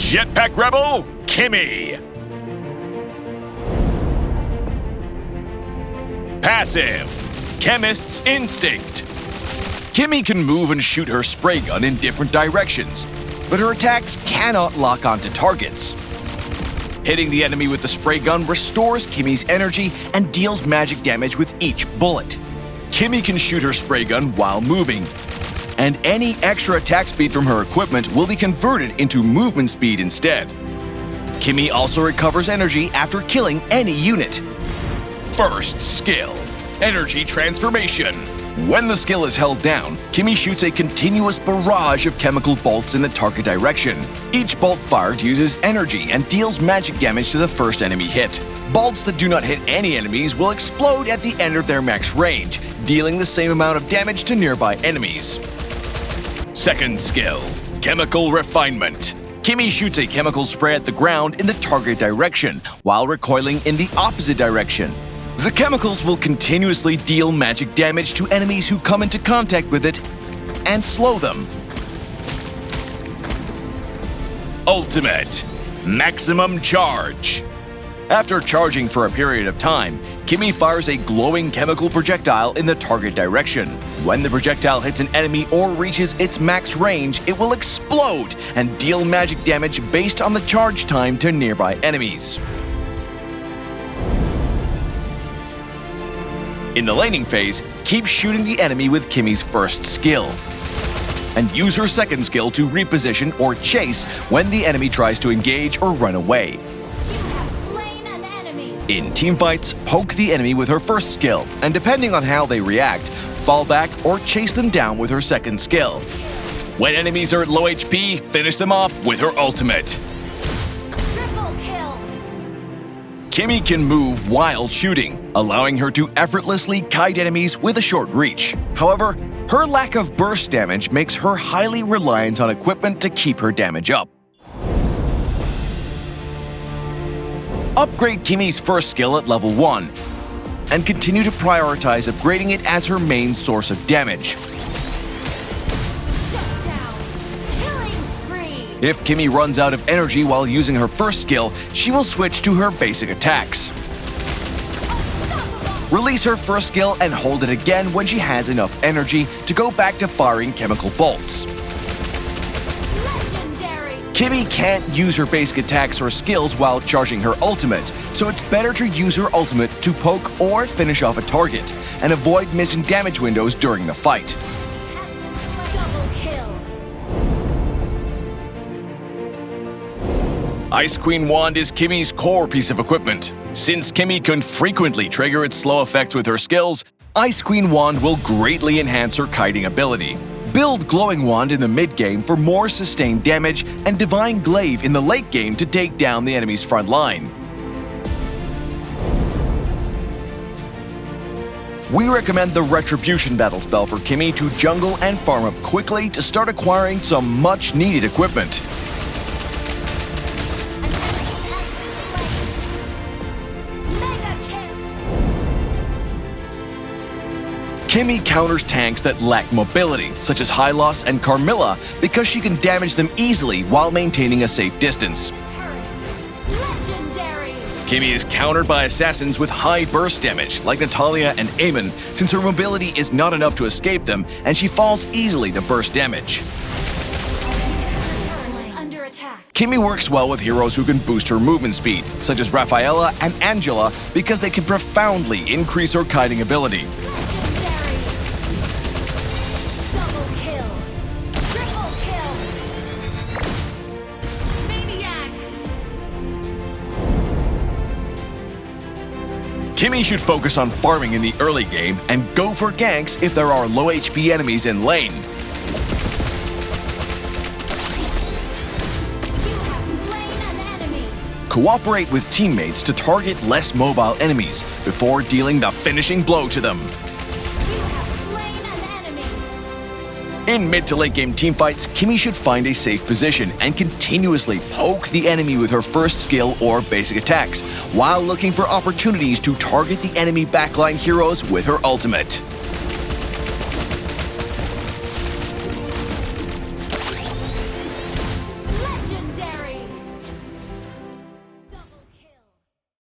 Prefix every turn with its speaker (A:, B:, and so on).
A: Jetpack Rebel, Kimmy. Passive, Chemist's Instinct. Kimmy can move and shoot her spray gun in different directions, but her attacks cannot lock onto targets. Hitting the enemy with the spray gun restores Kimmy's energy and deals magic damage with each bullet. Kimmy can shoot her spray gun while moving, and any extra attack speed from her equipment will be converted into movement speed instead. Kimmy also recovers energy after killing any unit. First skill, Energy Transformation. When the skill is held down, Kimmy shoots a continuous barrage of chemical bolts in the target direction. Each bolt fired uses energy and deals magic damage to the first enemy hit. Bolts that do not hit any enemies will explode at the end of their max range, dealing the same amount of damage to nearby enemies. Second skill, Chemical Refinement. Kimmy shoots a chemical spray at the ground in the target direction, while recoiling in the opposite direction. The chemicals will continuously deal magic damage to enemies who come into contact with it and slow them. Ultimate, Maximum Charge. After charging for a period of time, Kimmy fires a glowing chemical projectile in the target direction. When the projectile hits an enemy or reaches its max range, it will explode and deal magic damage based on the charge time to nearby enemies. In the laning phase, keep shooting the enemy with Kimmy's first skill, and use her second skill to reposition or chase when the enemy tries to engage or run away.
B: You have slain an enemy.
A: In teamfights, poke the enemy with her first skill, and depending on how they react, fall back or chase them down with her second skill. When enemies are at low HP, finish them off with her ultimate.
B: Triple kill.
A: Kimmy can move while shooting, allowing her to effortlessly kite enemies with a short reach. However, her lack of burst damage makes her highly reliant on equipment to keep her damage up. Upgrade Kimmy's first skill at level 1, and continue to prioritize upgrading it as her main source of damage.
B: Shut down. Killing spree.
A: If Kimmy runs out of energy while using her first skill, she will switch to her basic attacks. Release her first skill and hold it again when she has enough energy to go back to firing chemical bolts.
B: Legendary.
A: Kimmy can't use her basic attacks or skills while charging her ultimate, so it's better to use her ultimate to poke or finish off a target, and avoid missing damage windows during the fight.
B: Has been slain. Double kill.
A: Ice Queen Wand is Kimmy's core piece of equipment. Since Kimmy can frequently trigger its slow effects with her skills, Ice Queen Wand will greatly enhance her kiting ability. Build Glowing Wand in the mid-game for more sustained damage, and Divine Glaive in the late game to take down the enemy's front line. We recommend the Retribution battle spell for Kimmy to jungle and farm up quickly to start acquiring some much-needed equipment.
B: An enemy has been slain. Mega kill.
A: Kimmy counters tanks that lack mobility, such as Hylos and Carmilla, because she can damage them easily while maintaining a safe distance.
B: Turret. Legendary.
A: Kimmy is countered by assassins with high burst damage, like Natalia and Eamon, since her mobility is not enough to escape them, and she falls easily to burst damage.
B: Turret is under attack.
A: Kimmy works well with heroes who can boost her movement speed, such as Rafaela and Angela, because they can profoundly increase her kiting ability.
B: Legendary. Double kill. Triple kill. Maniac.
A: Kimmy should focus on farming in the early game and go for ganks if there are low HP enemies in lane.
B: You have slain an enemy.
A: Cooperate with teammates to target less mobile enemies before dealing the finishing blow to them.
B: You have slain an enemy.
A: In mid to late game teamfights, Kimmy should find a safe position and continuously poke the enemy with her first skill or basic attacks, while looking for opportunities to target the enemy backline heroes with her ultimate.